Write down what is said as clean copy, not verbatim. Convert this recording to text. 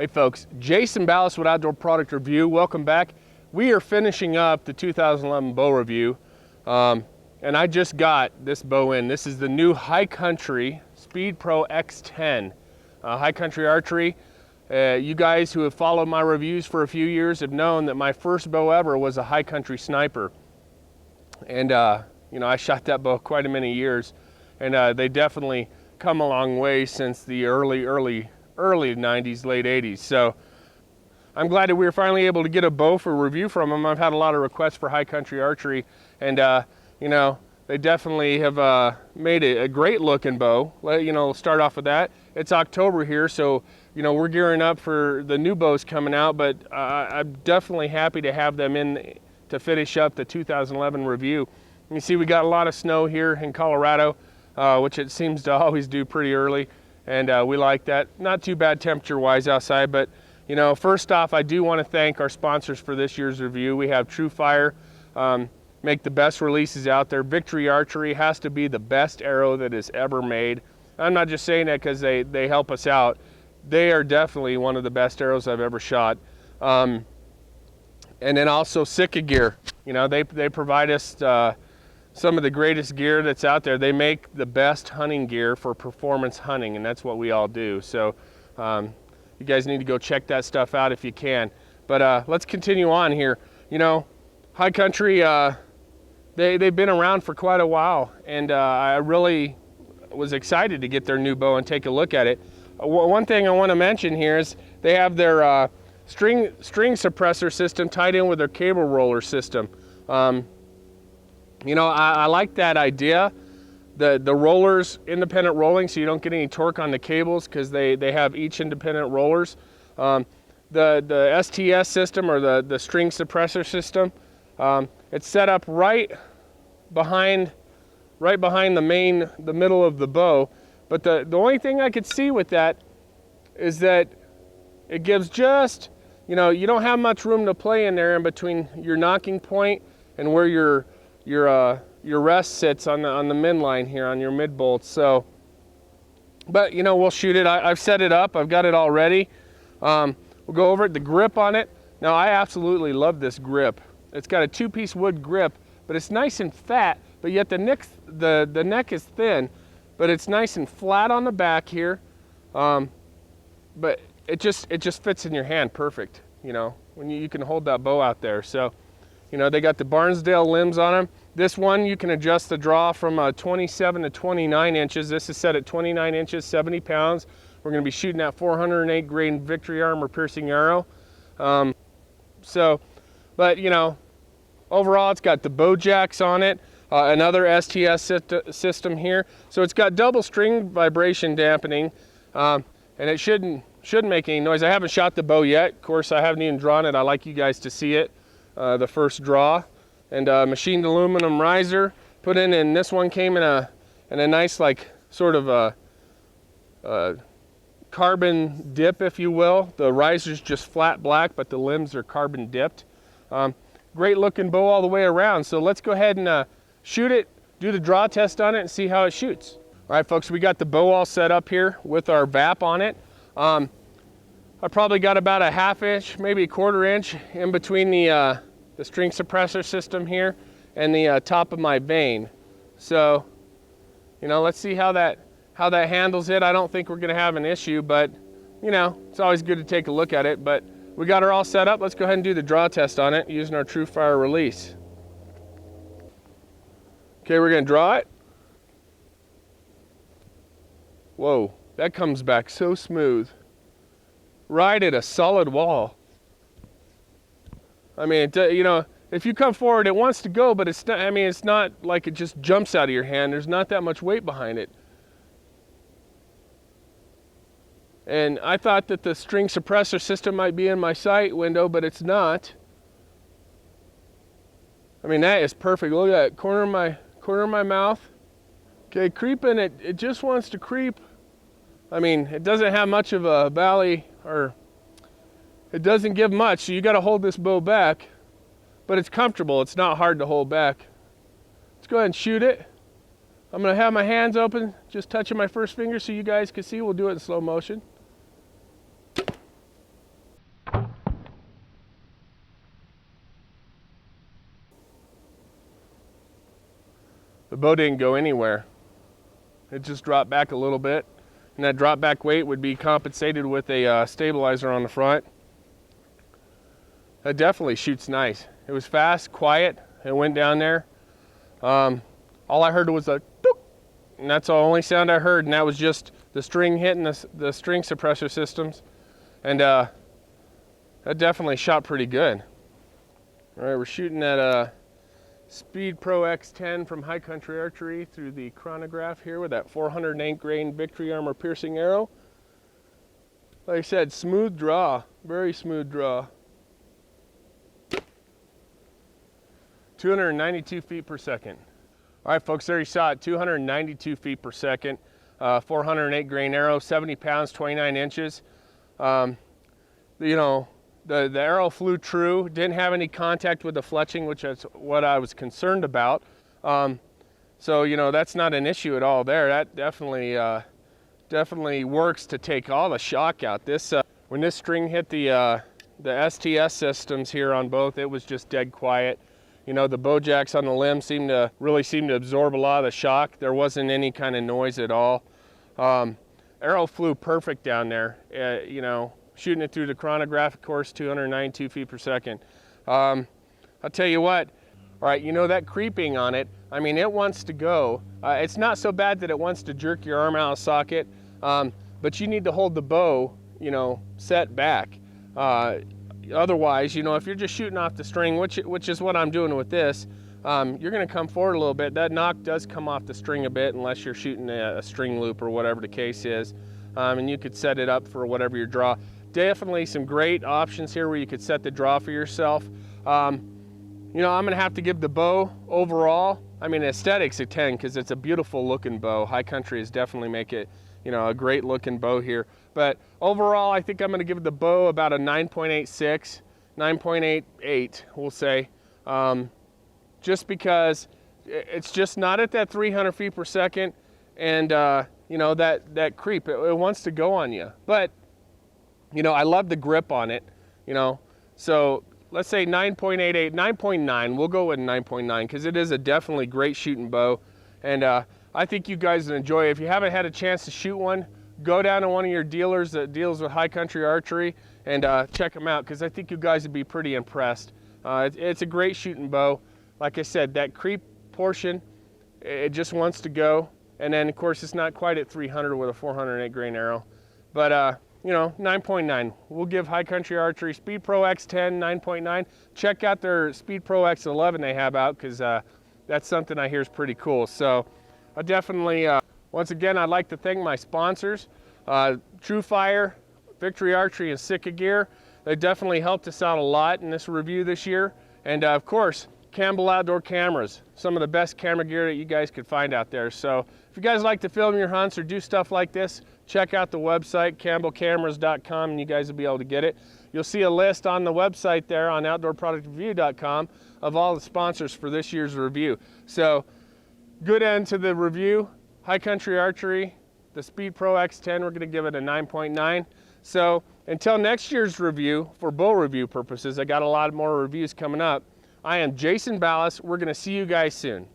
Hey folks, Jason Ballas with Outdoor Product Review. Welcome back. We are finishing up the 2011 bow review, and I just got this bow in. This is the new High Country Speed Pro X10. High Country Archery. You guys who have followed my reviews for a few years have known that my first bow ever was a High Country Sniper. And I shot that bow quite a many years, and they definitely come a long way since the early 90s, late 80s. So I'm glad that we were finally able to get a bow for review from them. I've had a lot of requests for High Country Archery, and they definitely have made it a great looking bow. Start off with that. It's October here, so we're gearing up for the new bows coming out, but I'm definitely happy to have them in to finish up the 2011 review. You see we got a lot of snow here in Colorado, which it seems to always do pretty early, and we like that. Not too bad temperature wise outside, but first off, I do want to thank our sponsors for this year's review. We have True Fire, make the best releases out there. Victory Archery has to be the best arrow that is ever made. I'm not just saying that because they help us out. They are definitely one of the best arrows I've ever shot. And then also Sitka Gear. They provide us some of the greatest gear that's out there. They make the best hunting gear for performance hunting, and that's what we all do. So you guys need to go check that stuff out if you can. But let's continue on here. High Country, they've been around for quite a while, and I really was excited to get their new bow and take a look at it. One thing I want to mention here is they have their string suppressor system tied in with their cable roller system. I like that idea. The rollers, independent rolling, so you don't get any torque on the cables because they have each independent rollers. The STS system, or the string suppressor system, it's set up right behind the middle of the bow. But the only thing I could see with that is that it gives just, you don't have much room to play in there in between your nocking point and where your rest sits on the mid line here on your mid bolt. So, but we'll shoot it. I've set it up. I've got it all ready. We'll go over it. The grip on it. Now I absolutely love this grip. It's got a two-piece wood grip, but it's nice and fat. But yet the neck is thin, but it's nice and flat on the back here. But it just fits in your hand perfect. When you can hold that bow out there. So. They got the Barnsdale limbs on them. This one, you can adjust the draw from 27 to 29 inches. This is set at 29 inches, 70 pounds. We're going to be shooting that 408 grain Victory Armor piercing arrow. Overall, it's got the bow jacks on it, another STS system here. So it's got double string vibration dampening, and it shouldn't make any noise. I haven't shot the bow yet. Of course, I haven't even drawn it. I like you guys to see it. The first draw, and machined aluminum riser put in, and this one came in a nice, like, sort of a carbon dip, if you will. The riser's just flat black, but the limbs are carbon dipped. Great looking bow all the way around. So let's go ahead and shoot it, do the draw test on it, and see how it shoots. All right, folks, we got the bow all set up here with our VAP on it. I probably got about a ½ inch, maybe a ¼ inch in between the string suppressor system here and the top of my vane. So, let's see how that handles it. I don't think we're gonna have an issue, but it's always good to take a look at it. But we got her all set up. Let's go ahead and do the draw test on it using our True Fire release. Okay, we're gonna draw it. Whoa, that comes back so smooth. Right at a solid wall. I mean, if you come forward, it wants to go, but it's not. I mean, it's not like it just jumps out of your hand. There's not that much weight behind it. And I thought that the string suppressor system might be in my sight window, but it's not. I mean, that is perfect. Look at that corner of my mouth. Okay, creeping. It just wants to creep. I mean, it doesn't have much of a valley, or it doesn't give much, so you got to hold this bow back, but it's comfortable. It's not hard to hold back. Let's go ahead and shoot it. I'm going to have my hands open, just touching my first finger so you guys can see. We'll do it in slow motion. bow didn't go anywhere. It just dropped back a little bit, and that drop back weight would be compensated with a stabilizer on the front. That definitely shoots nice. It was fast, quiet. It went down there. All I heard was a dook, and that's the only sound I heard, and that was just the string hitting the string suppressor systems. And that definitely shot pretty good. All right, we're shooting at Speed Pro X10 from High Country Archery through the chronograph here with that 408 grain Victory Armor piercing arrow. Like I said, smooth draw, very smooth draw. 292 feet per second. All right, folks, there you saw it, 292 feet per second, 408 grain arrow, 70 pounds, 29 inches. You know, the arrow flew true, didn't have any contact with the fletching, which is what I was concerned about. So, you know, that's not an issue at all there. That definitely works to take all the shock out. This when this string hit the STS systems here on both, it was just dead quiet. You know, the bow jacks on the limb really seemed to absorb a lot of the shock. There wasn't any kind of noise at all. Arrow flew perfect down there. You know, shooting it through the chronograph, of course, 292 feet per second. I'll tell you what, all right, you know, that creeping on it, I mean, it wants to go. It's not so bad that it wants to jerk your arm out of socket, but you need to hold the bow, you know, set back. Otherwise, you know, if you're just shooting off the string, which is what I'm doing with this, you're going to come forward a little bit. That knock does come off the string a bit unless you're shooting a string loop or whatever the case is, and you could set it up for whatever your draw. Definitely some great options here where you could set the draw for yourself. You know, I'm going to have to give the bow overall, I mean, aesthetics a 10 because it's a beautiful looking bow. High Country is definitely make it, you know, a great looking bow here. But overall, I think I'm going to give the bow about a 9.86, 9.88, we'll say, just because it's just not at that 300 feet per second, and you know, that creep, it wants to go on you. But you know, I love the grip on it, you know, so let's say 9.88, 9.9. We'll go with 9.9 because it is a definitely great shooting bow, and I think you guys will enjoy it. If you haven't had a chance to shoot one, go down to one of your dealers that deals with High Country Archery and check them out because I think you guys would be pretty impressed. It's a great shooting bow. Like I said, that creep portion, it just wants to go. And then, of course, it's not quite at 300 with a 408 grain arrow. But, you know, 9.9. We'll give High Country Archery Speed Pro X10 9.9. Check out their Speed Pro X11 they have out because that's something I hear is pretty cool. So I definitely... once again, I'd like to thank my sponsors, TrueFire, Victory Archery, and Sitka Gear. They definitely helped us out a lot in this review this year. And of course, Campbell Outdoor Cameras, some of the best camera gear that you guys could find out there. So if you guys like to film your hunts or do stuff like this, check out the website, campbellcameras.com, and you guys will be able to get it. You'll see a list on the website there on outdoorproductreview.com of all the sponsors for this year's review. So good end to the review. High Country Archery, the Speed Pro X10, we're going to give it a 9.9. So until next year's review, for bow review purposes, I got a lot more reviews coming up. I am Jason Ballas. We're going to see you guys soon.